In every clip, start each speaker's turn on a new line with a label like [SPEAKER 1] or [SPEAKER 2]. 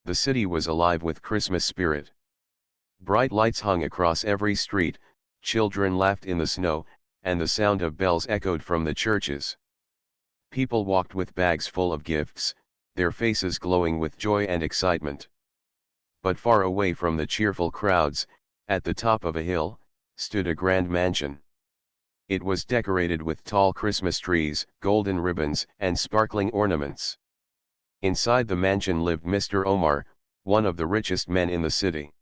[SPEAKER 1] The city was alive with Christmas spirit. Bright lights hung across every street, children laughed in the snow, and the sound of bells echoed from the churches. People walked with bags full of gifts, their faces glowing with joy and excitement. But far away from the cheerful crowds, at the top of a hill, stood a grand mansion. It was decorated with tall Christmas trees, golden ribbons, and sparkling ornaments. Inside the mansion lived Mr. Omar, one of the richest men in the city.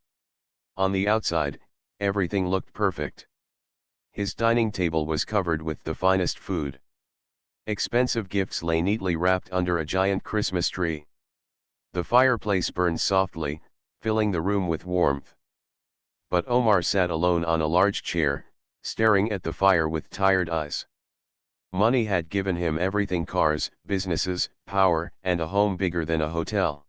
[SPEAKER 1] On the outside, everything looked perfect. His dining table was covered with the finest food. Expensive gifts lay neatly wrapped under a giant Christmas tree. The fireplace burned softly, filling the room with warmth. But Omar sat alone on a large chair, staring at the fire with tired eyes. Money had given him everything: cars, businesses, power, and a home bigger than a hotel.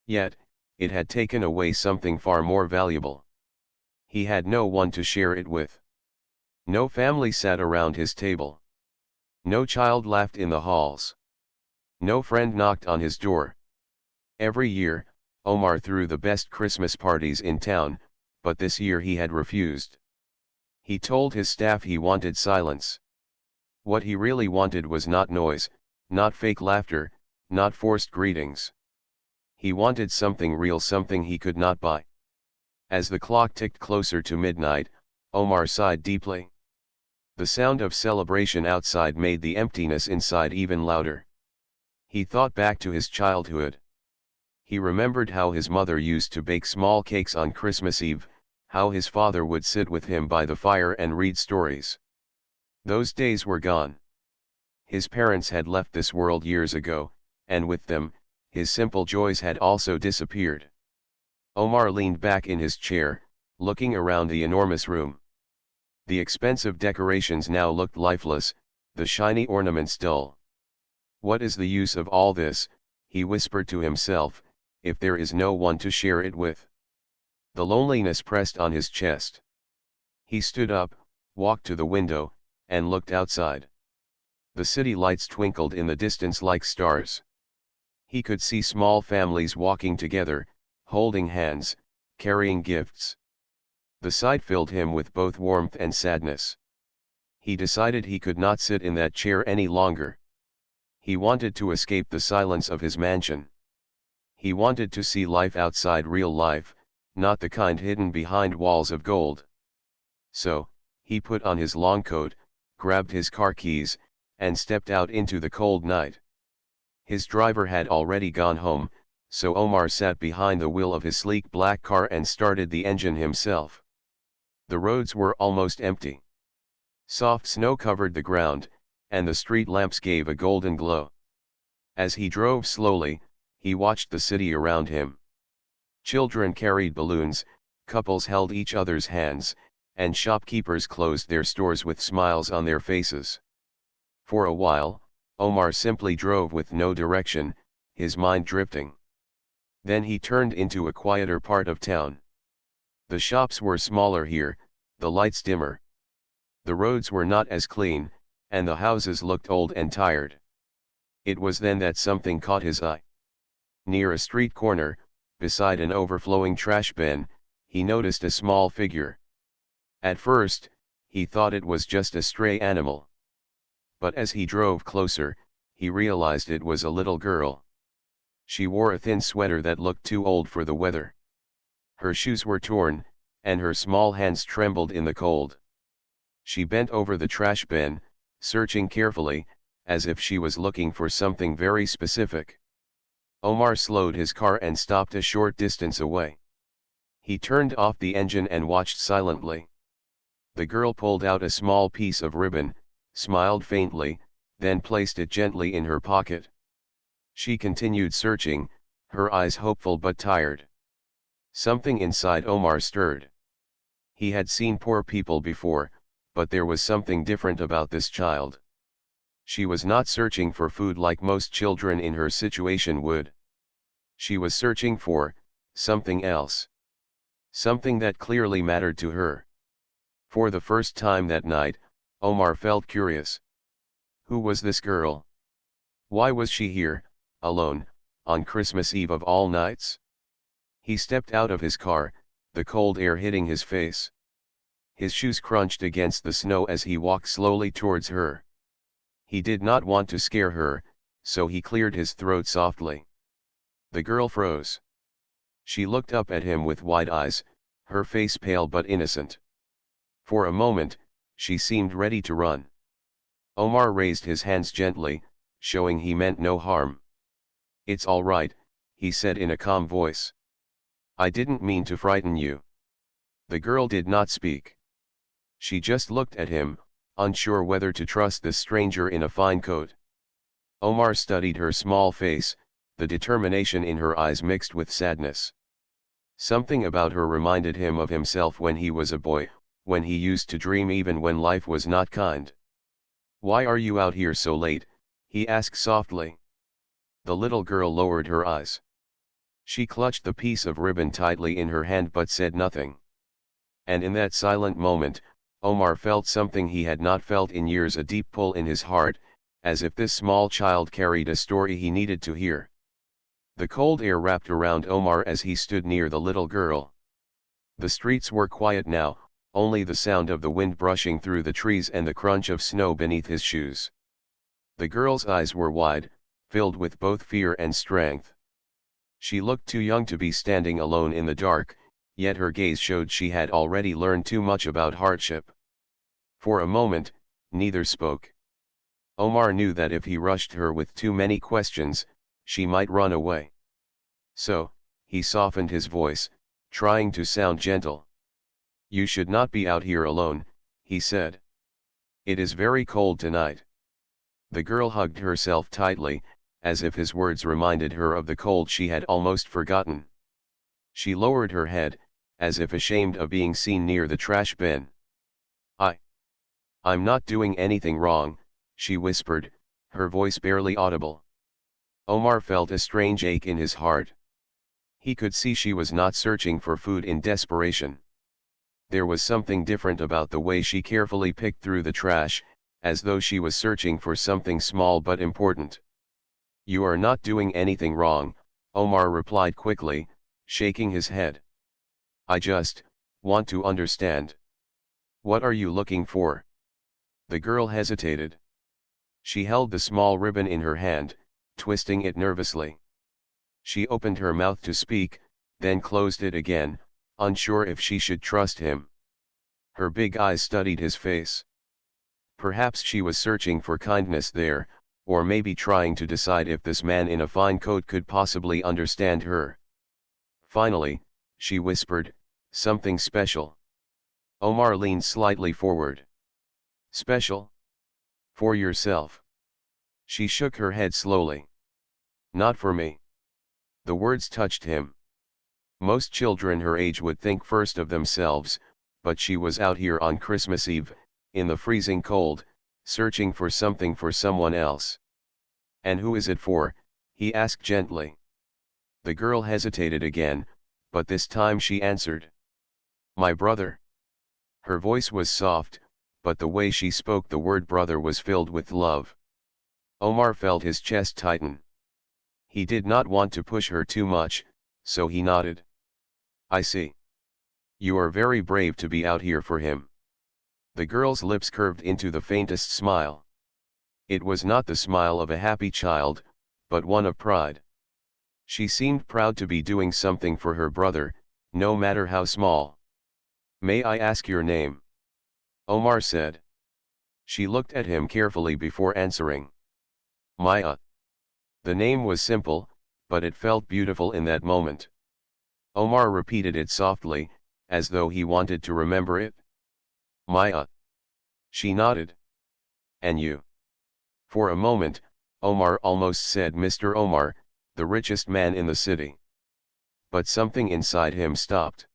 [SPEAKER 1] Yet, it had taken away something far more valuable. He had no one to share it with. No family sat around his table. No child laughed in the halls. No friend knocked on his door. Every year, Omar threw the best Christmas parties in town, but this year he had refused. He told his staff he wanted silence. What he really wanted was not noise, not fake laughter, not forced greetings. He wanted something real, something he could not buy. As the clock ticked closer to midnight, Omar sighed deeply. The sound of celebration outside made the emptiness inside even louder. He thought back to his childhood. He remembered how his mother used to bake small cakes on Christmas Eve, how his father would sit with him by the fire and read stories. Those days were gone. His parents had left this world years ago, and with them, his simple joys had also disappeared. Omar leaned back in his chair, looking around the enormous room. The expensive decorations now looked lifeless, the shiny ornaments dull. What is the use of all this, he whispered to himself, if there is no one to share it with? The loneliness pressed on his chest. He stood up, walked to the window, and looked outside. The city lights twinkled in the distance like stars. He could see small families walking together, holding hands, carrying gifts. The sight filled him with both warmth and sadness. He decided he could not sit in that chair any longer. He wanted to escape the silence of his mansion. He wanted to see life outside, real life, not the kind hidden behind walls of gold. So, he put on his long coat, grabbed his car keys, and stepped out into the cold night. His driver had already gone home, so Omar sat behind the wheel of his sleek black car and started the engine himself. The roads were almost empty. Soft snow covered the ground, and the street lamps gave a golden glow. As he drove slowly, he watched the city around him. Children carried balloons, couples held each other's hands, and shopkeepers closed their stores with smiles on their faces. For a while, Omar simply drove with no direction, his mind drifting. Then he turned into a quieter part of town. The shops were smaller here, the lights dimmer. The roads were not as clean, and the houses looked old and tired. It was then that something caught his eye. Near a street corner, beside an overflowing trash bin, he noticed a small figure. At first, he thought it was just a stray animal. But as he drove closer, he realized it was a little girl. She wore a thin sweater that looked too old for the weather. Her shoes were torn, and her small hands trembled in the cold. She bent over the trash bin, searching carefully, as if she was looking for something very specific. Omar slowed his car and stopped a short distance away. He turned off the engine and watched silently. The girl pulled out a small piece of ribbon, smiled faintly, then placed it gently in her pocket. She continued searching, her eyes hopeful but tired. Something inside Omar stirred. He had seen poor people before, but there was something different about this child. She was not searching for food like most children in her situation would. She was searching for something else. Something that clearly mattered to her. For the first time that night, Omar felt curious. Who was this girl? Why was she here, alone, on Christmas Eve of all nights? He stepped out of his car, the cold air hitting his face. His shoes crunched against the snow as he walked slowly towards her. He did not want to scare her, so he cleared his throat softly. The girl froze. She looked up at him with wide eyes, her face pale but innocent. For a moment, she seemed ready to run. Omar raised his hands gently, showing he meant no harm. "It's all right," he said in a calm voice. "I didn't mean to frighten you." The girl did not speak. She just looked at him, unsure whether to trust this stranger in a fine coat. Omar studied her small face, the determination in her eyes mixed with sadness. Something about her reminded him of himself when he was a boy, when he used to dream even when life was not kind. "Why are you out here so late?" he asked softly. The little girl lowered her eyes. She clutched the piece of ribbon tightly in her hand but said nothing. And in that silent moment, Omar felt something he had not felt in years, a deep pull in his heart, as if this small child carried a story he needed to hear. The cold air wrapped around Omar as he stood near the little girl. The streets were quiet now, only the sound of the wind brushing through the trees and the crunch of snow beneath his shoes. The girl's eyes were wide, filled with both fear and strength. She looked too young to be standing alone in the dark, yet her gaze showed she had already learned too much about hardship. For a moment, neither spoke. Omar knew that if he rushed her with too many questions, she might run away. So, he softened his voice, trying to sound gentle. "You should not be out here alone," he said. "It is very cold tonight." The girl hugged herself tightly, as if his words reminded her of the cold she had almost forgotten. She lowered her head, as if ashamed of being seen near the trash bin. I'm not doing anything wrong," she whispered, her voice barely audible. Omar felt a strange ache in his heart. He could see she was not searching for food in desperation. There was something different about the way she carefully picked through the trash, as though she was searching for something small but important. "You are not doing anything wrong," Omar replied quickly, shaking his head. "I just want to understand. What are you looking for?" The girl hesitated. She held the small ribbon in her hand, twisting it nervously. She opened her mouth to speak, then closed it again, unsure if she should trust him. Her big eyes studied his face. Perhaps she was searching for kindness there, or maybe trying to decide if this man in a fine coat could possibly understand her. Finally, she whispered, "Something special." Omar leaned slightly forward. "Special? For yourself?" She shook her head slowly. "Not for me." The words touched him. Most children her age would think first of themselves, but she was out here on Christmas Eve, in the freezing cold, searching for something for someone else. "And who is it for?" he asked gently. The girl hesitated again, but this time she answered. "My brother." Her voice was soft, but the way she spoke the word brother was filled with love. Omar felt his chest tighten. He did not want to push her too much, so he nodded. "I see. You are very brave to be out here for him." The girl's lips curved into the faintest smile. It was not the smile of a happy child, but one of pride. She seemed proud to be doing something for her brother, no matter how small. "May I ask your name?" Omar said. She looked at him carefully before answering. "Maya." The name was simple, but it felt beautiful in that moment. Omar repeated it softly, as though he wanted to remember it. "Maya." She nodded. "And you?" For a moment, Omar almost said Mr. Omar, the richest man in the city. But something inside him stopped.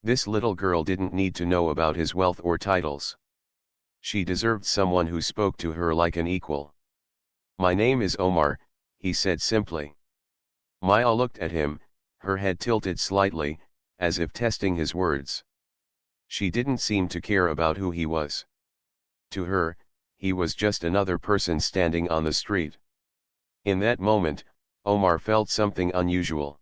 [SPEAKER 1] This little girl didn't need to know about his wealth or titles. She deserved someone who spoke to her like an equal. "My name is Omar," he said simply. Maya looked at him, her head tilted slightly, as if testing his words. She didn't seem to care about who he was. To her, he was just another person standing on the street. In that moment, Omar felt something unusual.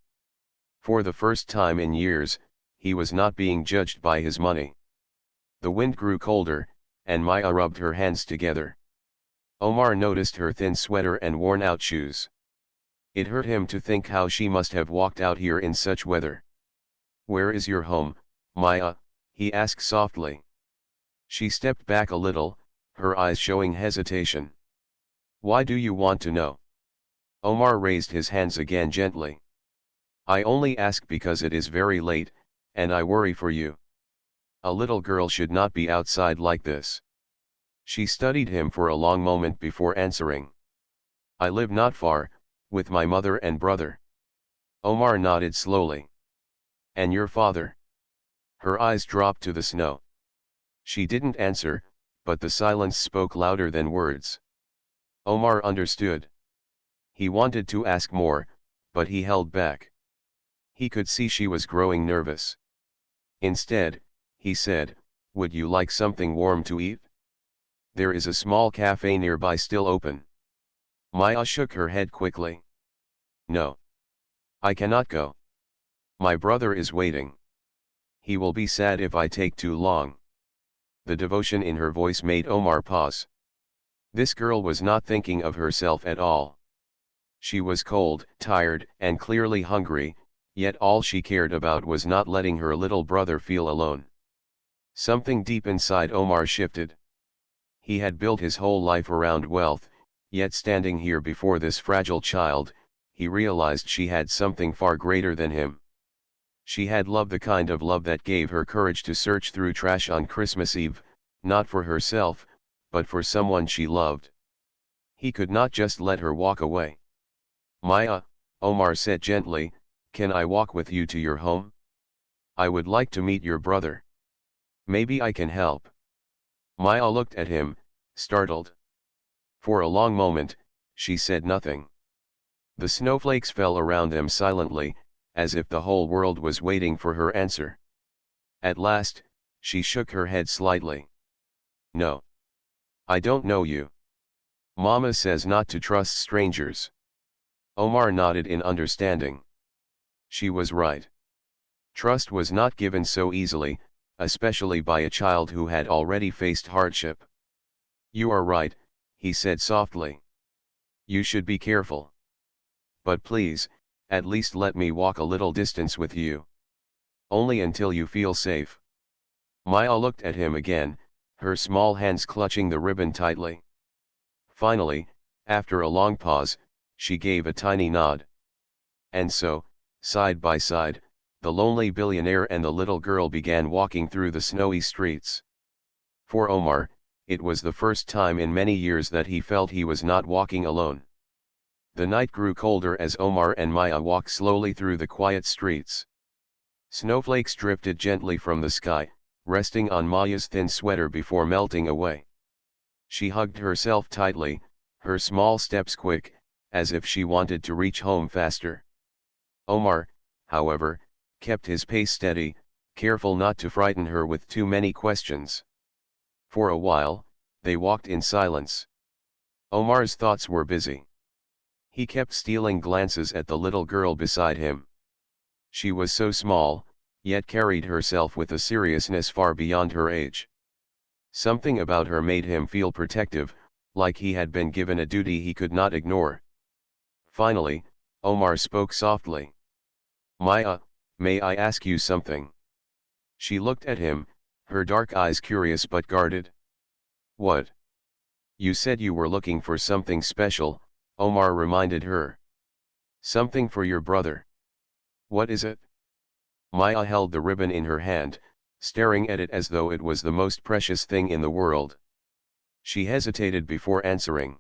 [SPEAKER 1] For the first time in years, he was not being judged by his money. The wind grew colder, and Maya rubbed her hands together. Omar noticed her thin sweater and worn-out shoes. It hurt him to think how she must have walked out here in such weather. "Where is your home, Maya?" he asked softly. She stepped back a little, her eyes showing hesitation. "Why do you want to know?" Omar raised his hands again gently. "I only ask because it is very late, and I worry for you. A little girl should not be outside like this." She studied him for a long moment before answering. "I live not far, with my mother and brother." Omar nodded slowly. "And your father?" Her eyes dropped to the snow. She didn't answer, but the silence spoke louder than words. Omar understood. He wanted to ask more, but he held back. He could see she was growing nervous. Instead, he said, "Would you like something warm to eat? There is a small cafe nearby still open." Maya shook her head quickly. "No. I cannot go. My brother is waiting. He will be sad if I take too long." The devotion in her voice made Omar pause. This girl was not thinking of herself at all. She was cold, tired, and clearly hungry, yet all she cared about was not letting her little brother feel alone. Something deep inside Omar shifted. He had built his whole life around wealth, yet standing here before this fragile child, he realized she had something far greater than him. She had love, the kind of love that gave her courage to search through trash on Christmas Eve, not for herself, but for someone she loved. He could not just let her walk away. "Maya," Omar said gently, "can I walk with you to your home? I would like to meet your brother. Maybe I can help." Maya looked at him, startled. For a long moment, she said nothing. The snowflakes fell around them silently, as if the whole world was waiting for her answer. At last, she shook her head slightly. "No. I don't know you. Mama says not to trust strangers." Omar nodded in understanding. She was right. Trust was not given so easily, especially by a child who had already faced hardship. "You are right," he said softly. "You should be careful. But please, at least let me walk a little distance with you. Only until you feel safe." Maya looked at him again, her small hands clutching the ribbon tightly. Finally, after a long pause, she gave a tiny nod. And so, side by side, the lonely billionaire and the little girl began walking through the snowy streets. For Omar, it was the first time in many years that he felt he was not walking alone. The night grew colder as Omar and Maya walked slowly through the quiet streets. Snowflakes drifted gently from the sky, resting on Maya's thin sweater before melting away. She hugged herself tightly, her small steps quick, as if she wanted to reach home faster. Omar, however, kept his pace steady, careful not to frighten her with too many questions. For a while, they walked in silence. Omar's thoughts were busy. He kept stealing glances at the little girl beside him. She was so small, yet carried herself with a seriousness far beyond her age. Something about her made him feel protective, like he had been given a duty he could not ignore. Finally, Omar spoke softly. "Maya, may I ask you something?" She looked at him, her dark eyes curious but guarded. "What?" "You said you were looking for something special," Omar reminded her. "Something for your brother. What is it?" Maya held the ribbon in her hand, staring at it as though it was the most precious thing in the world. She hesitated before answering.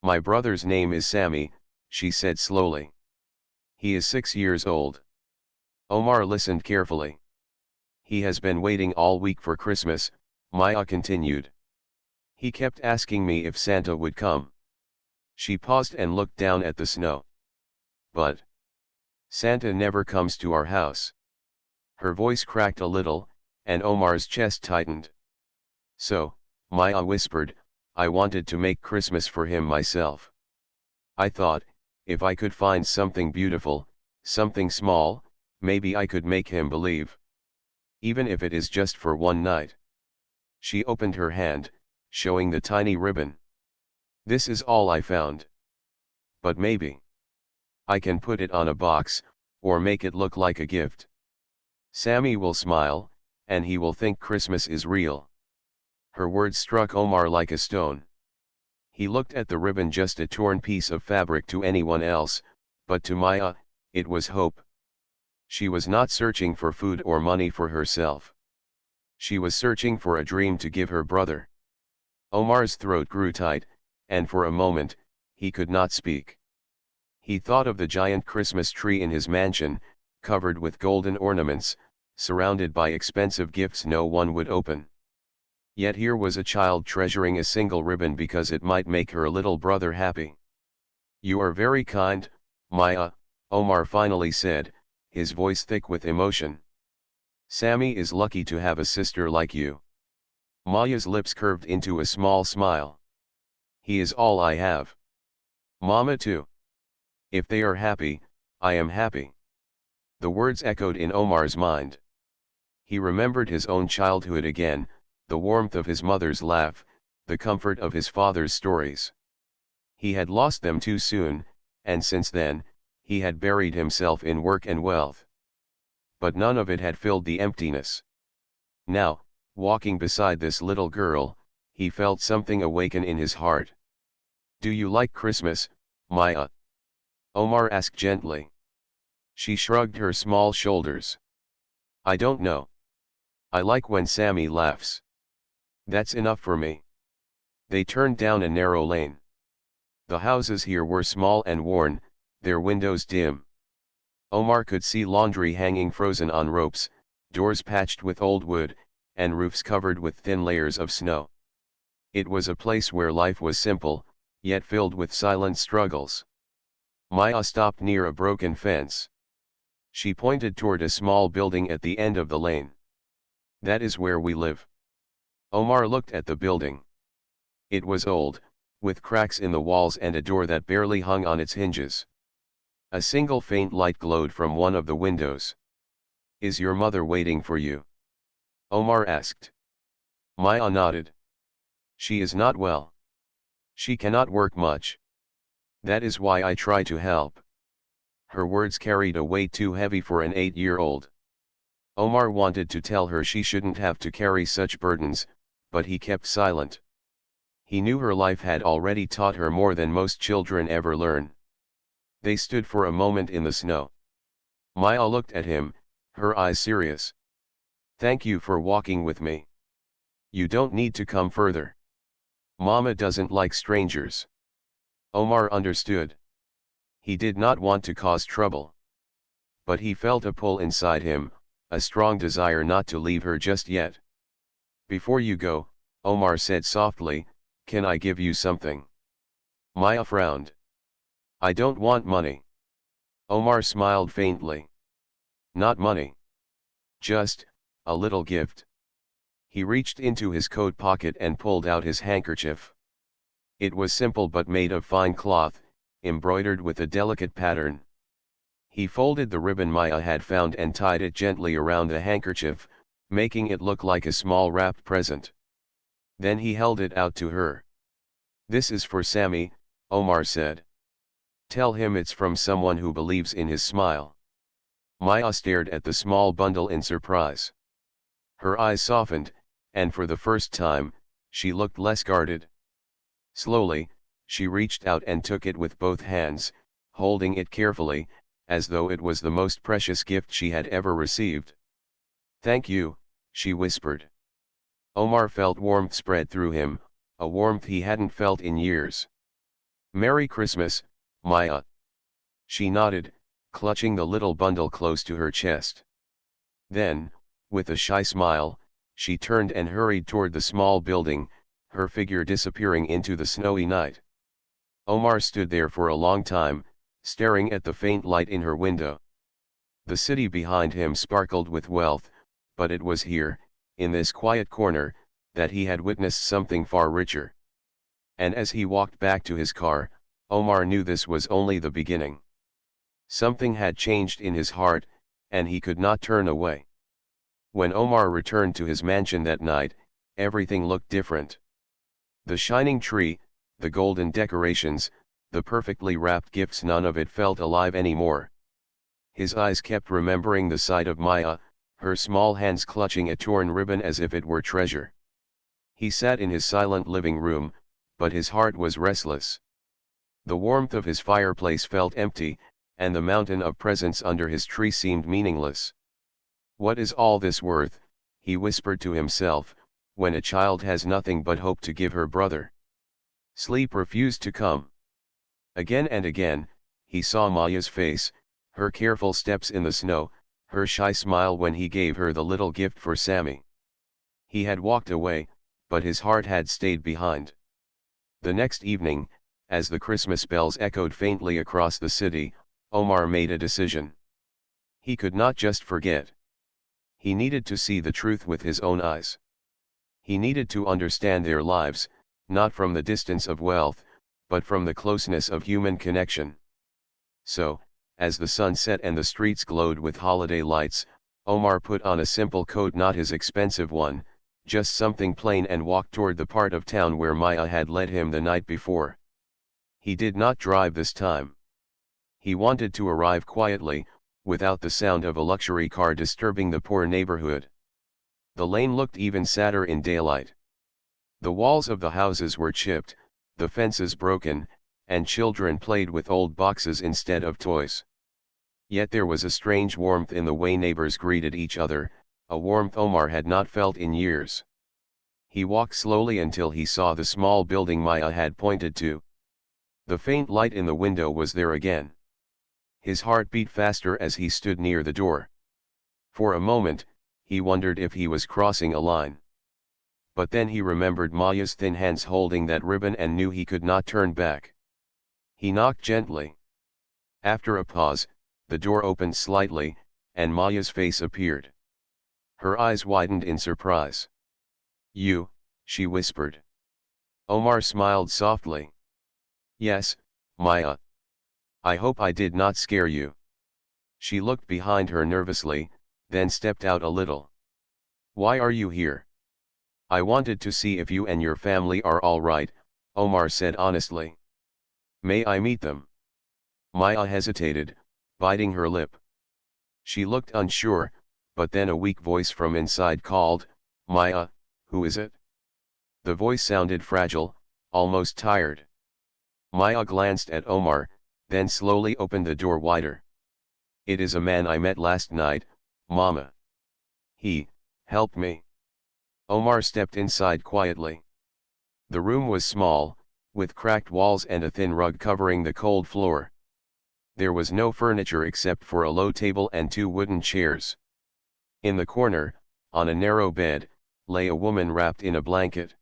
[SPEAKER 1] "My brother's name is Sami," she said slowly. "He is 6 years old." Omar listened carefully. "He has been waiting all week for Christmas," Maya continued. "He kept asking me if Santa would come." She paused and looked down at the snow. "But Santa never comes to our house." Her voice cracked a little, and Omar's chest tightened. "So," Maya whispered, "I wanted to make Christmas for him myself. I thought, if I could find something beautiful, something small, Maybe I could make him believe. Even if it is just for one night. She opened her hand, showing the tiny ribbon. This is all I found. But maybe I can put it on a box, or make it look like a gift. Sami will smile, and he will think Christmas is real. Her words struck Omar like a stone. He looked at the ribbon, just a torn piece of fabric to anyone else, but to Maya, it was hope. She was not searching for food or money for herself. She was searching for a dream to give her brother. Omar's throat grew tight, and for a moment, he could not speak. He thought of the giant Christmas tree in his mansion, covered with golden ornaments, surrounded by expensive gifts no one would open. Yet here was a child treasuring a single ribbon because it might make her little brother happy. "You are very kind, Maya," Omar finally said, his voice thick with emotion. "Sami is lucky to have a sister like you." Maya's lips curved into a small smile. "He is all I have. Mama too. If they are happy, I am happy." The words echoed in Omar's mind. He remembered his own childhood again, the warmth of his mother's laugh, the comfort of his father's stories. He had lost them too soon, and since then, he had buried himself in work and wealth. But none of it had filled the emptiness. Now, walking beside this little girl, he felt something awaken in his heart. "Do you like Christmas, Maya?" Omar asked gently. She shrugged her small shoulders. "I don't know. I like when Sami laughs. That's enough for me." They turned down a narrow lane. The houses here were small and worn, their windows dim. Omar could see laundry hanging frozen on ropes, doors patched with old wood, and roofs covered with thin layers of snow. It was a place where life was simple, yet filled with silent struggles. Maya stopped near a broken fence. She pointed toward a small building at the end of the lane. "That is where we live." Omar looked at the building. It was old, with cracks in the walls and a door that barely hung on its hinges. A single faint light glowed from one of the windows. "Is your mother waiting for you?" Omar asked. Maya nodded. "She is not well. She cannot work much. That is why I try to help." Her words carried a weight too heavy for an 8-year-old. Omar wanted to tell her she shouldn't have to carry such burdens, but he kept silent. He knew her life had already taught her more than most children ever learn. They stood for a moment in the snow. Maya looked at him, her eyes serious. "Thank you for walking with me. You don't need to come further. Mama doesn't like strangers." Omar understood. He did not want to cause trouble. But he felt a pull inside him, a strong desire not to leave her just yet. "Before you go," Omar said softly, "can I give you something?" Maya frowned. "I don't want money." Omar smiled faintly. "Not money. Just a little gift." He reached into his coat pocket and pulled out his handkerchief. It was simple but made of fine cloth, embroidered with a delicate pattern. He folded the ribbon Maya had found and tied it gently around the handkerchief, making it look like a small wrapped present. Then he held it out to her. "This is for Sami," Omar said. "Tell him it's from someone who believes in his smile." Maya stared at the small bundle in surprise. Her eyes softened, and for the first time, she looked less guarded. Slowly, she reached out and took it with both hands, holding it carefully, as though it was the most precious gift she had ever received. "Thank you," she whispered. Omar felt warmth spread through him, a warmth he hadn't felt in years. "Merry Christmas, Maya." She nodded, clutching the little bundle close to her chest. Then, with a shy smile, she turned and hurried toward the small building, her figure disappearing into the snowy night. Omar stood there for a long time, staring at the faint light in her window. The city behind him sparkled with wealth, but it was here, in this quiet corner, that he had witnessed something far richer. And as he walked back to his car, Omar knew this was only the beginning. Something had changed in his heart, and he could not turn away. When Omar returned to his mansion that night, everything looked different. The shining tree, the golden decorations, the perfectly wrapped gifts, none of it felt alive anymore. His eyes kept remembering the sight of Maya, her small hands clutching a torn ribbon as if it were treasure. He sat in his silent living room, but his heart was restless. The warmth of his fireplace felt empty, and the mountain of presents under his tree seemed meaningless. What is all this worth, he whispered to himself, when a child has nothing but hope to give her brother? Sleep refused to come. Again and again, he saw Maya's face, her careful steps in the snow, her shy smile when he gave her the little gift for Sami. He had walked away, but his heart had stayed behind. The next evening, as the Christmas bells echoed faintly across the city, Omar made a decision. He could not just forget. He needed to see the truth with his own eyes. He needed to understand their lives, not from the distance of wealth, but from the closeness of human connection. So, as the sun set and the streets glowed with holiday lights, Omar put on a simple coat, not his expensive one, just something plain, and walked toward the part of town where Maya had led him the night before. He did not drive this time. He wanted to arrive quietly, without the sound of a luxury car disturbing the poor neighborhood. The lane looked even sadder in daylight. The walls of the houses were chipped, the fences broken, and children played with old boxes instead of toys. Yet there was a strange warmth in the way neighbors greeted each other, a warmth Omar had not felt in years. He walked slowly until he saw the small building Maya had pointed to. The faint light in the window was there again. His heart beat faster as he stood near the door. For a moment, he wondered if he was crossing a line. But then he remembered Maya's thin hands holding that ribbon and knew he could not turn back. He knocked gently. After a pause, the door opened slightly, and Maya's face appeared. Her eyes widened in surprise. "You," she whispered. Omar smiled softly. "Yes, Maya. I hope I did not scare you." She looked behind her nervously, then stepped out a little. "Why are you here?" "I wanted to see if you and your family are all right," Omar said honestly. "May I meet them?" Maya hesitated, biting her lip. She looked unsure, but then a weak voice from inside called, "Maya, who is it?" The voice sounded fragile, almost tired. Maya glanced at Omar, then slowly opened the door wider. "It is a man I met last night, Mama. He helped me." Omar stepped inside quietly. The room was small, with cracked walls and a thin rug covering the cold floor. There was no furniture except for a low table and two wooden chairs. In the corner, on a narrow bed, lay a woman wrapped in a blanket.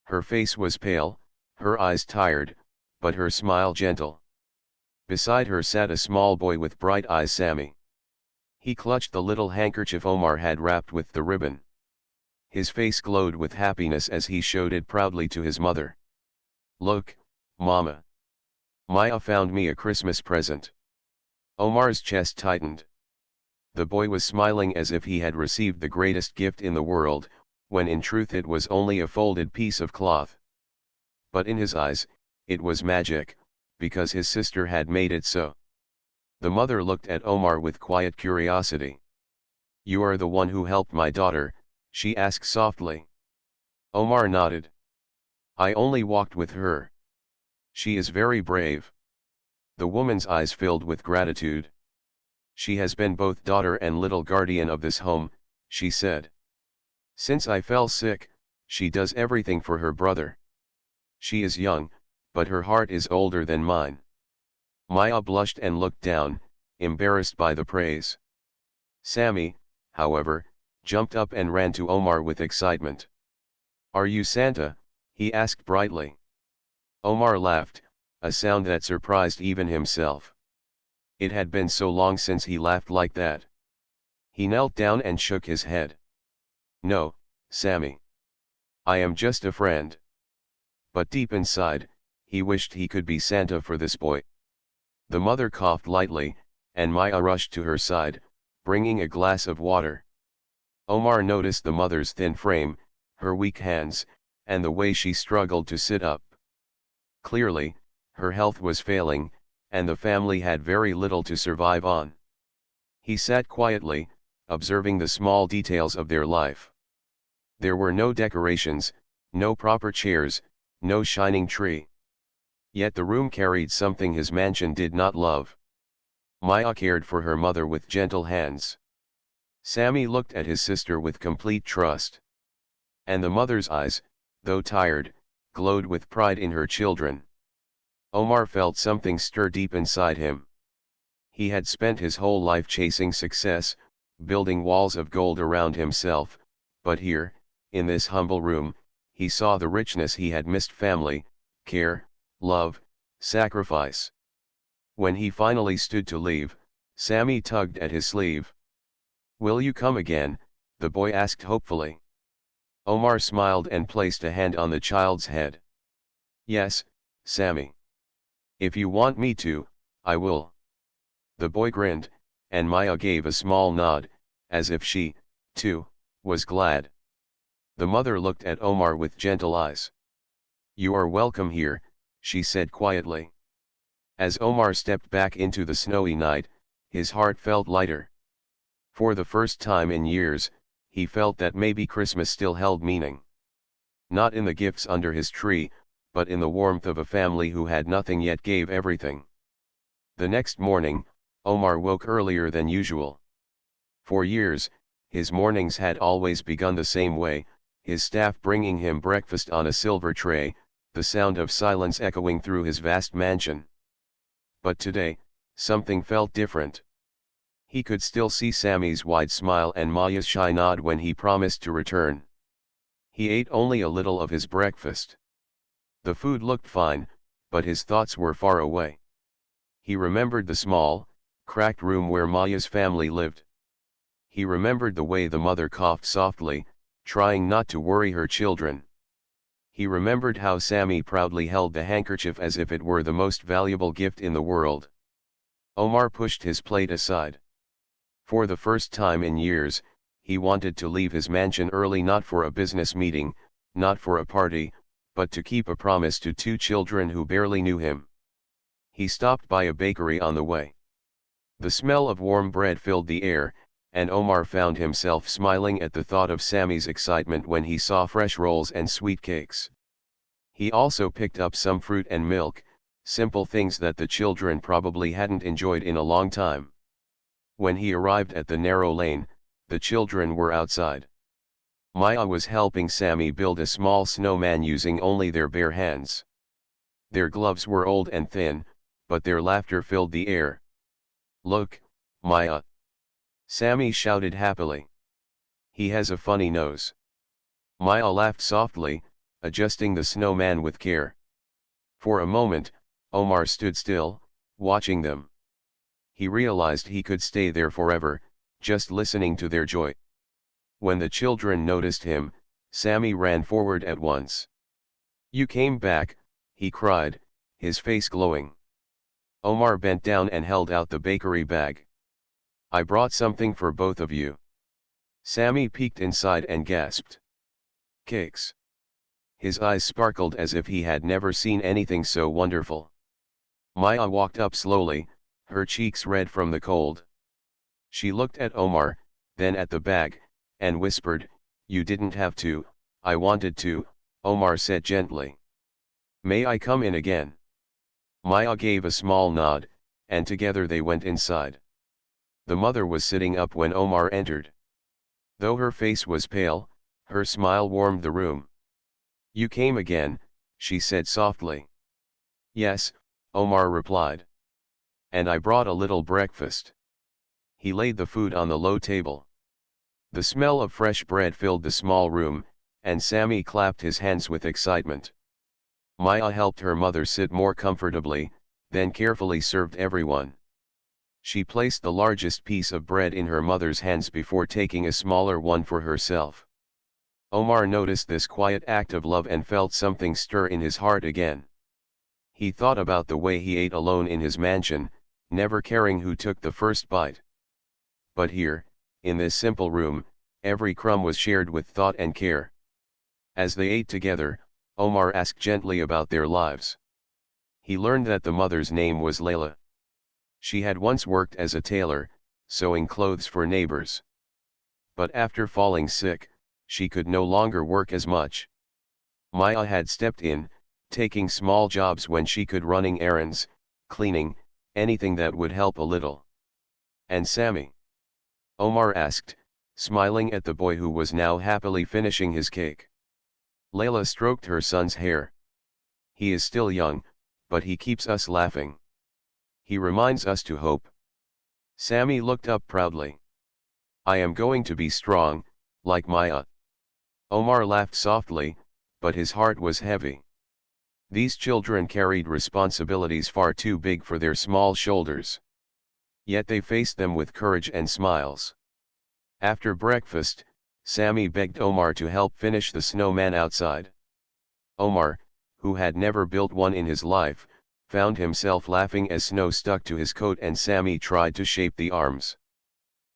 [SPEAKER 1] Her face was pale, her eyes tired, but her smile gentle. Beside her sat a small boy with bright eyes, Sami. He clutched the little handkerchief Omar had wrapped with the ribbon. His face glowed with happiness as he showed it proudly to his mother. "Look, Mama. Maya found me a Christmas present." Omar's chest tightened. The boy was smiling as if he had received the greatest gift in the world, when in truth it was only a folded piece of cloth. But in his eyes, it was magic, because his sister had made it so. The mother looked at Omar with quiet curiosity. "You are the one who helped my daughter?" she asked softly. Omar nodded. "I only walked with her. She is very brave." The woman's eyes filled with gratitude. "She has been both daughter and little guardian of this home," she said. "Since I fell sick, she does everything for her brother. She is young, but her heart is older than mine." Maya blushed and looked down, embarrassed by the praise. Sami, however, jumped up and ran to Omar with excitement. "Are you Santa?" he asked brightly. Omar laughed, a sound that surprised even himself. It had been so long since he laughed like that. He knelt down and shook his head. "No, Sami. I am just a friend." But deep inside, he wished he could be Santa for this boy. The mother coughed lightly, and Maya rushed to her side, bringing a glass of water. Omar noticed the mother's thin frame, her weak hands, and the way she struggled to sit up. Clearly, her health was failing, and the family had very little to survive on. He sat quietly, observing the small details of their life. There were no decorations, no proper chairs, no shining tree. Yet the room carried something his mansion did not love. Maya cared for her mother with gentle hands. Sami looked at his sister with complete trust. And the mother's eyes, though tired, glowed with pride in her children. Omar felt something stir deep inside him. He had spent his whole life chasing success, building walls of gold around himself, but here, in this humble room, he saw the richness he had missed: family, care, love, sacrifice. When he finally stood to leave, Sami tugged at his sleeve. "Will you come again?" the boy asked hopefully. Omar smiled and placed a hand on the child's head. "Yes, Sami. If you want me to, I will." The boy grinned, and Maya gave a small nod, as if she, too, was glad. The mother looked at Omar with gentle eyes. "You are welcome here," she said quietly. As Omar stepped back into the snowy night, his heart felt lighter. For the first time in years, he felt that maybe Christmas still held meaning. Not in the gifts under his tree, but in the warmth of a family who had nothing yet gave everything. The next morning, Omar woke earlier than usual. For years, his mornings had always begun the same way, his staff bringing him breakfast on a silver tray, the sound of silence echoing through his vast mansion. But today, something felt different. He could still see Sami's wide smile and Maya's shy nod when he promised to return. He ate only a little of his breakfast. The food looked fine, but his thoughts were far away. He remembered the small, cracked room where Maya's family lived. He remembered the way the mother coughed softly, trying not to worry her children. He remembered how Sami proudly held the handkerchief as if it were the most valuable gift in the world. Omar pushed his plate aside. For the first time in years, he wanted to leave his mansion early, not for a business meeting, not for a party, but to keep a promise to two children who barely knew him. He stopped by a bakery on the way. The smell of warm bread filled the air, and Omar found himself smiling at the thought of Sami's excitement when he saw fresh rolls and sweet cakes. He also picked up some fruit and milk, simple things that the children probably hadn't enjoyed in a long time. When he arrived at the narrow lane, the children were outside. Maya was helping Sami build a small snowman using only their bare hands. Their gloves were old and thin, but their laughter filled the air. "Look, Maya!" Sami shouted happily. "He has a funny nose." Maya laughed softly, adjusting the snowman with care. For a moment, Omar stood still, watching them. He realized he could stay there forever, just listening to their joy. When the children noticed him, Sami ran forward at once. "You came back," he cried, his face glowing. Omar bent down and held out the bakery bag. "I brought something for both of you." Sami peeked inside and gasped. "Cakes." His eyes sparkled as if he had never seen anything so wonderful. Maya walked up slowly, her cheeks red from the cold. She looked at Omar, then at the bag, and whispered, "You didn't have to, I wanted to," Omar said gently. "May I come in again?" Maya gave a small nod, and together they went inside. The mother was sitting up when Omar entered. Though her face was pale, her smile warmed the room. "You came again," she said softly. "Yes," Omar replied. "And I brought a little breakfast." He laid the food on the low table. The smell of fresh bread filled the small room, and Sami clapped his hands with excitement. Maya helped her mother sit more comfortably, then carefully served everyone. She placed the largest piece of bread in her mother's hands before taking a smaller one for herself. Omar noticed this quiet act of love and felt something stir in his heart again. He thought about the way he ate alone in his mansion, never caring who took the first bite. But here, in this simple room, every crumb was shared with thought and care. As they ate together, Omar asked gently about their lives. He learned that the mother's name was Layla. She had once worked as a tailor, sewing clothes for neighbors. But after falling sick, she could no longer work as much. Maya had stepped in, taking small jobs when she could, running errands, cleaning, anything that would help a little. And Sami? Omar asked, smiling at the boy who was now happily finishing his cake. Layla stroked her son's hair. He is still young, but he keeps us laughing. He reminds us to hope. Sami looked up proudly. I am going to be strong, like Maya. Omar laughed softly, but his heart was heavy. These children carried responsibilities far too big for their small shoulders. Yet they faced them with courage and smiles. After breakfast, Sami begged Omar to help finish the snowman outside. Omar, who had never built one in his life, found himself laughing as snow stuck to his coat and Sami tried to shape the arms.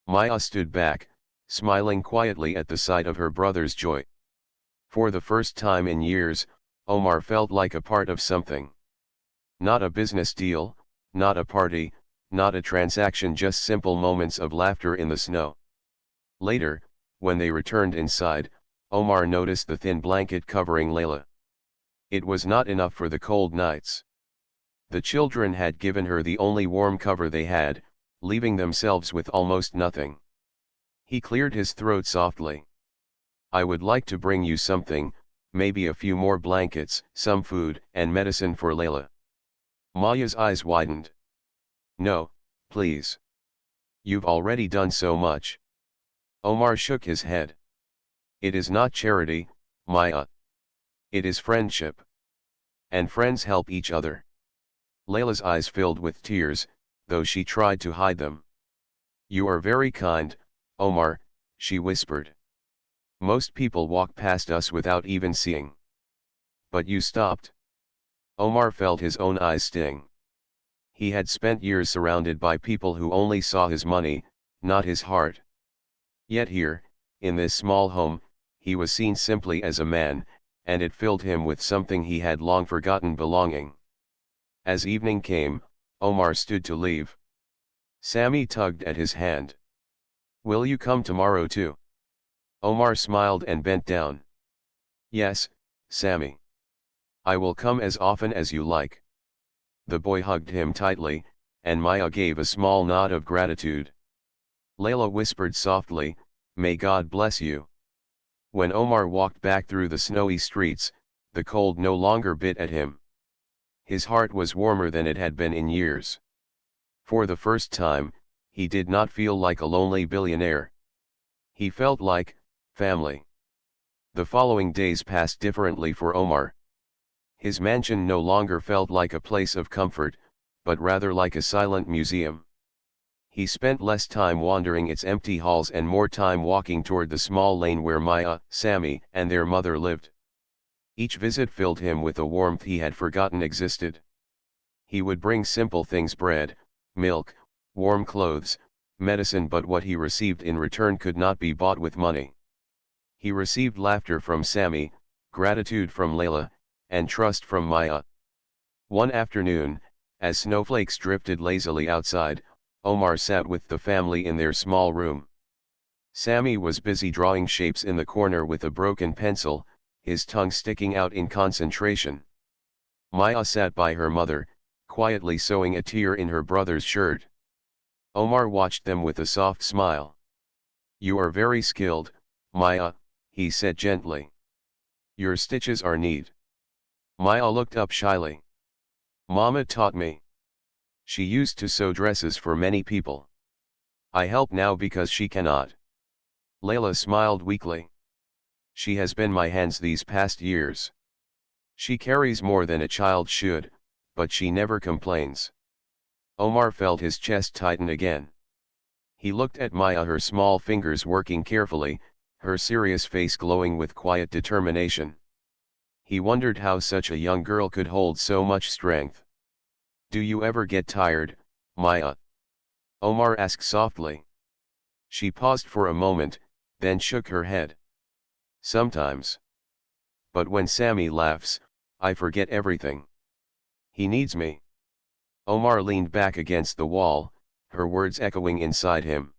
[SPEAKER 1] Maya stood back, smiling quietly at the sight of her brother's joy. For the first time in years, Omar felt like a part of something. Not a business deal, not a party, not a transaction, just simple moments of laughter in the snow. Later, when they returned inside, Omar noticed the thin blanket covering Layla. It was not enough for the cold nights. The children had given her the only warm cover they had, leaving themselves with almost nothing. He cleared his throat softly. I would like to bring you something, maybe a few more blankets, some food and medicine for Layla. Maya's eyes widened. No, please. You've already done so much. Omar shook his head. It is not charity, Maya. It is friendship. And friends help each other. Layla's eyes filled with tears, though she tried to hide them. You are very kind, Omar, she whispered. Most people walk past us without even seeing. But you stopped. Omar felt his own eyes sting. He had spent years surrounded by people who only saw his money, not his heart. Yet here, in this small home, he was seen simply as a man, and it filled him with something he had long forgotten: belonging. As evening came, Omar stood to leave. Sami tugged at his hand. Will you come tomorrow too? Omar smiled and bent down. Yes, Sami. I will come as often as you like. The boy hugged him tightly, and Maya gave a small nod of gratitude. Layla whispered softly, May God bless you. When Omar walked back through the snowy streets, the cold no longer bit at him. His heart was warmer than it had been in years. For the first time, he did not feel like a lonely billionaire. He felt like family. The following days passed differently for Omar. His mansion no longer felt like a place of comfort, but rather like a silent museum. He spent less time wandering its empty halls and more time walking toward the small lane where Maya, Sami, and their mother lived. Each visit filled him with a warmth he had forgotten existed. He would bring simple things: bread, milk, warm clothes, medicine, but what he received in return could not be bought with money. He received laughter from Sami, gratitude from Layla, and trust from Maya. One afternoon, as snowflakes drifted lazily outside, Omar sat with the family in their small room. Sami was busy drawing shapes in the corner with a broken pencil, his tongue sticking out in concentration. Maya sat by her mother, quietly sewing a tear in her brother's shirt. Omar watched them with a soft smile. You are very skilled, Maya, he said gently. Your stitches are neat. Maya looked up shyly. Mama taught me. She used to sew dresses for many people. I help now because she cannot. Layla smiled weakly. She has been my hands these past years. She carries more than a child should, but she never complains. Omar felt his chest tighten again. He looked at Maya, her small fingers working carefully, her serious face glowing with quiet determination. He wondered how such a young girl could hold so much strength. Do you ever get tired, Maya? Omar asked softly. She paused for a moment, then shook her head. Sometimes. But when Sami laughs, I forget everything. He needs me. Omar leaned back against the wall, her words echoing inside him.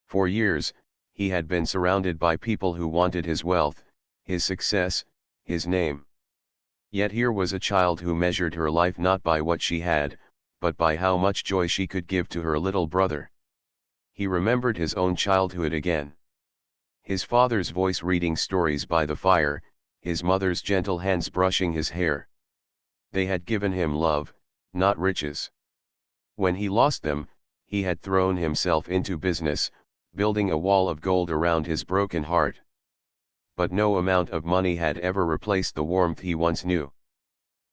[SPEAKER 1] For years, he had been surrounded by people who wanted his wealth, his success, his name. Yet here was a child who measured her life not by what she had, but by how much joy she could give to her little brother. He remembered his own childhood again. His father's voice reading stories by the fire, his mother's gentle hands brushing his hair. They had given him love, not riches. When he lost them, he had thrown himself into business, building a wall of gold around his broken heart. But no amount of money had ever replaced the warmth he once knew.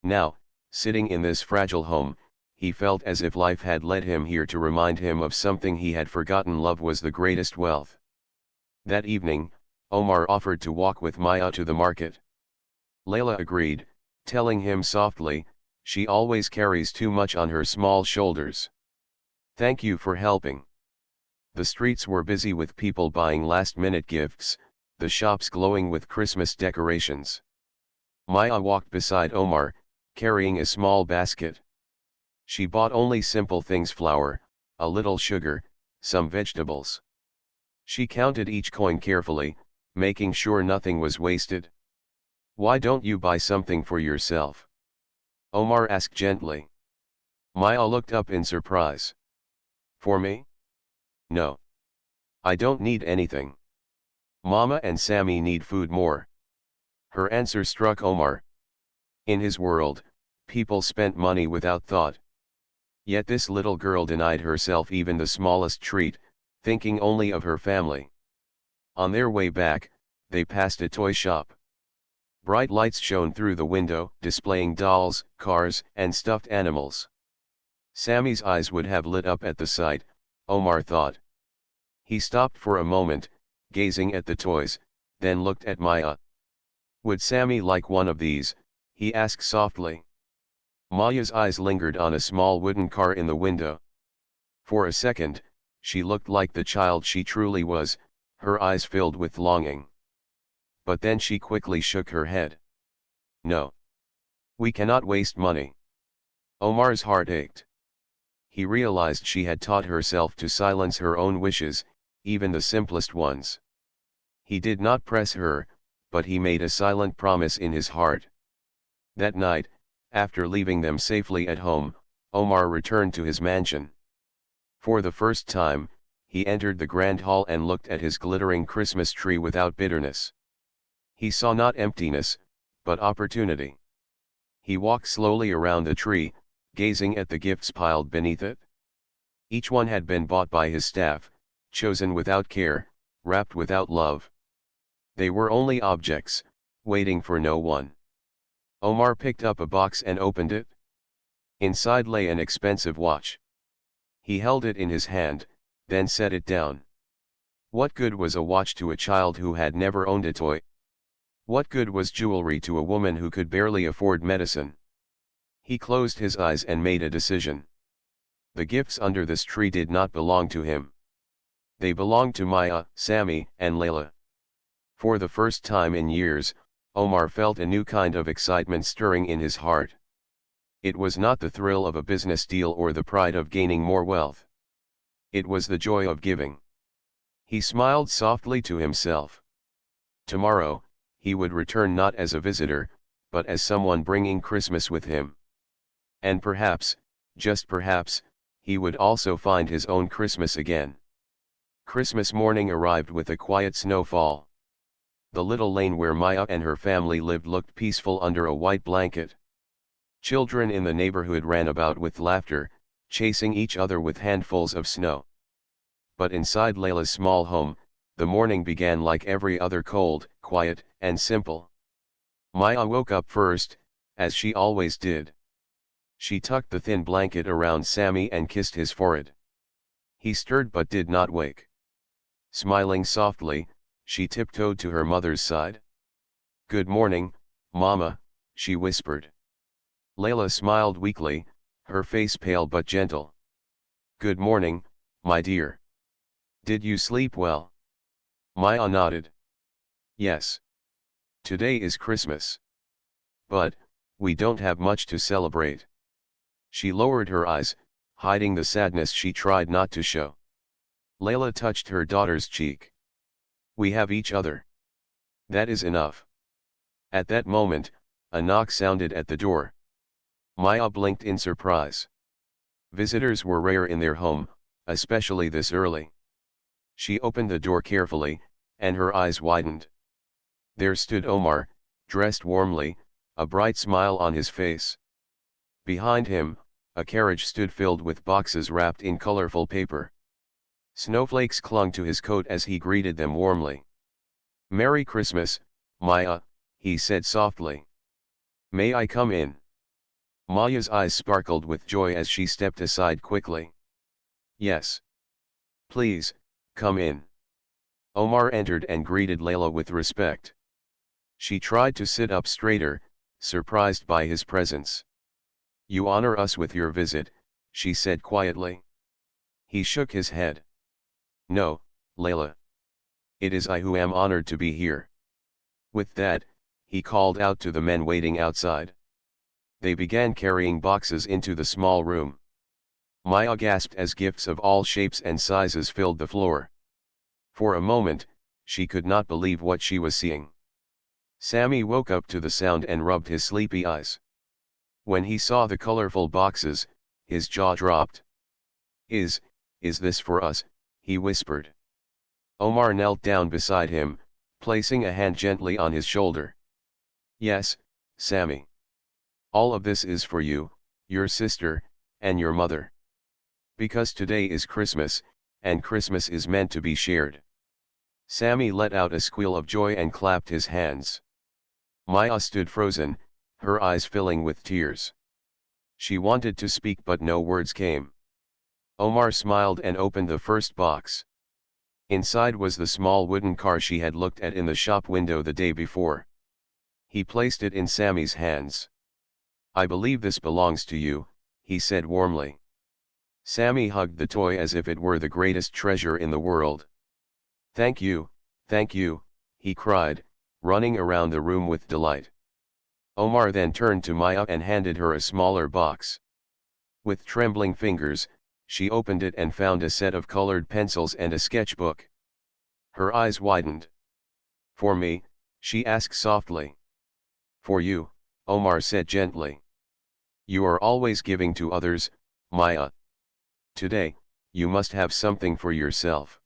[SPEAKER 1] Now, sitting in this fragile home, he felt as if life had led him here to remind him of something he had forgotten: love was the greatest wealth. That evening, Omar offered to walk with Maya to the market. Layla agreed, telling him softly, "She always carries too much on her small shoulders. Thank you for helping." The streets were busy with people buying last-minute gifts, the shops glowing with Christmas decorations. Maya walked beside Omar, carrying a small basket. She bought only simple things: flour, a little sugar, some vegetables. She counted each coin carefully, making sure nothing was wasted. "Why don't you buy something for yourself?" Omar asked gently. Maya looked up in surprise. "For me? No. I don't need anything. Mama and Sami need food more." Her answer struck Omar. In his world, people spent money without thought. Yet this little girl denied herself even the smallest treat, thinking only of her family. On their way back, they passed a toy shop. Bright lights shone through the window, displaying dolls, cars, and stuffed animals. Sami's eyes would have lit up at the sight, Omar thought. He stopped for a moment, gazing at the toys, then looked at Maya. "Would Sami like one of these?" he asked softly. Maya's eyes lingered on a small wooden car in the window. For a second, she looked like the child she truly was, her eyes filled with longing. But then she quickly shook her head. "No. We cannot waste money." Omar's heart ached. He realized she had taught herself to silence her own wishes, even the simplest ones. He did not press her, but he made a silent promise in his heart. That night, after leaving them safely at home, Omar returned to his mansion. For the first time, he entered the grand hall and looked at his glittering Christmas tree without bitterness. He saw not emptiness, but opportunity. He walked slowly around the tree, gazing at the gifts piled beneath it. Each one had been bought by his staff, chosen without care, wrapped without love. They were only objects, waiting for no one. Omar picked up a box and opened it. Inside lay an expensive watch. He held it in his hand, then set it down. What good was a watch to a child who had never owned a toy? What good was jewelry to a woman who could barely afford medicine? He closed his eyes and made a decision. The gifts under this tree did not belong to him. They belonged to Maya, Sami, and Layla. For the first time in years, Omar felt a new kind of excitement stirring in his heart. It was not the thrill of a business deal or the pride of gaining more wealth. It was the joy of giving. He smiled softly to himself. Tomorrow, he would return not as a visitor, but as someone bringing Christmas with him. And perhaps, just perhaps, he would also find his own Christmas again. Christmas morning arrived with a quiet snowfall. The little lane where Maya and her family lived looked peaceful under a white blanket. Children in the neighborhood ran about with laughter, chasing each other with handfuls of snow. But inside Layla's small home, the morning began like every other: cold, quiet, and simple. Maya woke up first, as she always did. She tucked the thin blanket around Sami and kissed his forehead. He stirred but did not wake. Smiling softly, she tiptoed to her mother's side. "Good morning, Mama," she whispered. Layla smiled weakly, her face pale but gentle. "Good morning, my dear. Did you sleep well? Maya nodded. Yes. Today is Christmas. But, we don't have much to celebrate. She lowered her eyes, hiding the sadness she tried not to show. Layla touched her daughter's cheek. We have each other. That is enough. At that moment, a knock sounded at the door. Maya blinked in surprise. Visitors were rare in their home, especially this early. She opened the door carefully, and her eyes widened. There stood Omar, dressed warmly, a bright smile on his face. Behind him, a carriage stood filled with boxes wrapped in colorful paper. Snowflakes clung to his coat as he greeted them warmly. "Merry Christmas, Maya," he said softly. "May I come in?" Maya's eyes sparkled with joy as she stepped aside quickly. "Yes. Please, come in." Omar entered and greeted Layla with respect. She tried to sit up straighter, surprised by his presence. "You honor us with your visit," she said quietly. He shook his head. "No, Layla. It is I who am honored to be here." With that, he called out to the men waiting outside. They began carrying boxes into the small room. Maya gasped as gifts of all shapes and sizes filled the floor. For a moment, she could not believe what she was seeing. Sami woke up to the sound and rubbed his sleepy eyes. When he saw the colorful boxes, his jaw dropped. Is this for us?" he whispered. Omar knelt down beside him, placing a hand gently on his shoulder. "Yes, Sami. All of this is for you, your sister, and your mother. Because today is Christmas, and Christmas is meant to be shared." Sami let out a squeal of joy and clapped his hands. Maya stood frozen, her eyes filling with tears. She wanted to speak but no words came. Omar smiled and opened the first box. Inside was the small wooden car she had looked at in the shop window the day before. He placed it in Sami's hands. "I believe this belongs to you," he said warmly. Sami hugged the toy as if it were the greatest treasure in the world. Thank you," he cried, running around the room with delight. Omar then turned to Maya and handed her a smaller box. With trembling fingers, she opened it and found a set of colored pencils and a sketchbook. Her eyes widened. "For me?" she asked softly. "For you," Omar said gently. "You are always giving to others, Maya. Today, you must have something for yourself."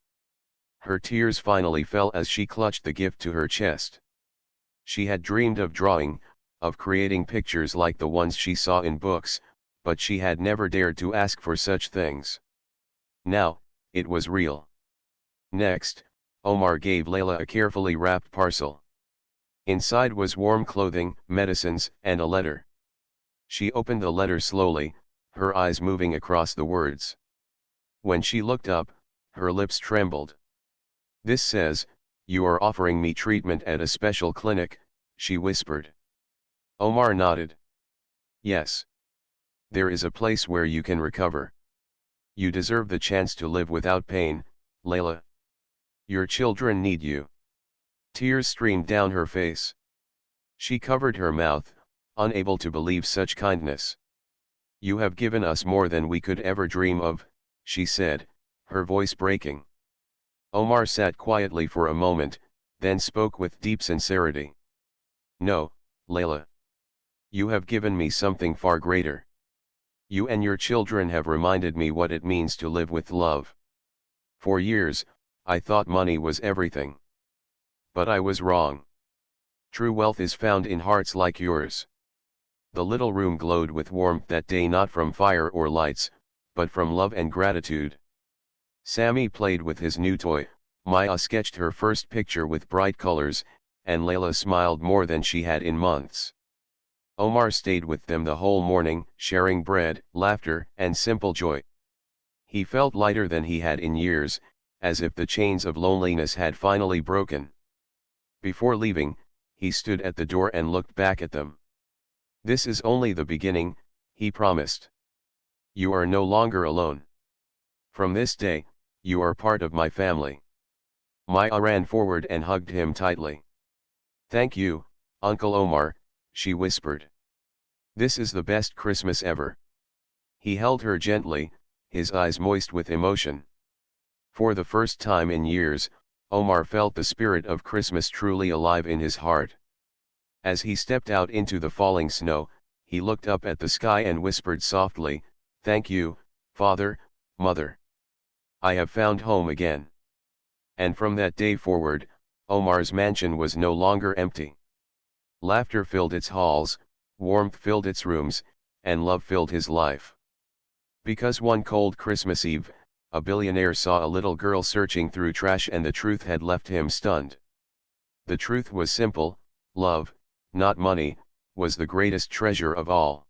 [SPEAKER 1] Her tears finally fell as she clutched the gift to her chest. She had dreamed of drawing, of creating pictures like the ones she saw in books, but she had never dared to ask for such things. Now, it was real. Next, Omar gave Layla a carefully wrapped parcel. Inside was warm clothing, medicines, and a letter. She opened the letter slowly, her eyes moving across the words. When she looked up, her lips trembled. "This says, you are offering me treatment at a special clinic," she whispered. Omar nodded. "Yes. There is a place where you can recover. You deserve the chance to live without pain, Layla. Your children need you." Tears streamed down her face. She covered her mouth, unable to believe such kindness. "You have given us more than we could ever dream of," she said, her voice breaking. Omar sat quietly for a moment, then spoke with deep sincerity. "No, Layla. You have given me something far greater. You and your children have reminded me what it means to live with love. For years, I thought money was everything. But I was wrong. True wealth is found in hearts like yours." The little room glowed with warmth that day, not from fire or lights, but from love and gratitude. Sami played with his new toy, Maya sketched her first picture with bright colors, and Layla smiled more than she had in months. Omar stayed with them the whole morning, sharing bread, laughter, and simple joy. He felt lighter than he had in years, as if the chains of loneliness had finally broken. Before leaving, he stood at the door and looked back at them. "This is only the beginning," he promised. "You are no longer alone. From this day, You are part of my family. Maya ran forward and hugged him tightly. Thank you, Uncle Omar, she whispered. This is the best Christmas ever. He held her gently, his eyes moist with emotion. For the first time in years, Omar felt the spirit of Christmas truly alive in his heart. As he stepped out into the falling snow, he looked up at the sky and whispered softly, "Thank you, Father, Mother. I have found home again." And from that day forward, Omar's mansion was no longer empty. Laughter filled its halls, warmth filled its rooms, and love filled his life. Because one cold Christmas Eve, a billionaire saw a little girl searching through trash and the truth had left him stunned. The truth was simple: love, not money, was the greatest treasure of all.